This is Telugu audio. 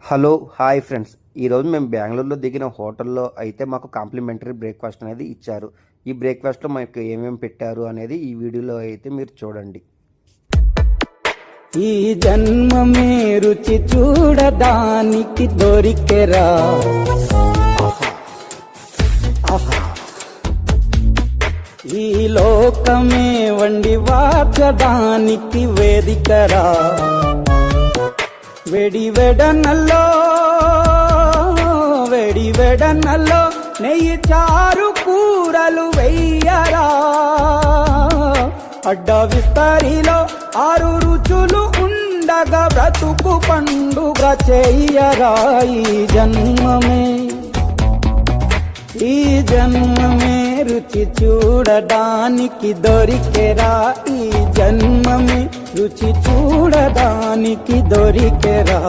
Hello hi friends. ఈరోజు మేము బెంగళూరులో దిగిన హోటల్లో అయితే మాకు కాంప్లిమెంటరీ బ్రేక్ఫాస్ట్ అనేది ఇచ్చారు. ఈ బ్రేక్ఫాస్ట్లో మాకు ఏమేమి పెట్టారు అనేది ఈ వీడియోలో అయితే మీరు చూడండి. ఈ జన్మమే రుచి చూడడానికి దొరికెరా, ఈ లోకమే వండి వాచడానికి వేదికరా. వెడి వెడనల్లో నెయ్యి చారు కూరలు వెయ్యరా. అడ్డ విస్తరిలో 6 రుచులు ఉండగా బ్రతుకు పండుగ చెయ్యరా. ఈ జన్మమే రుచి చూడడానికి దొరికెరా. ఈ జన్మమే రుచి చూడడానికి దొరికెరా.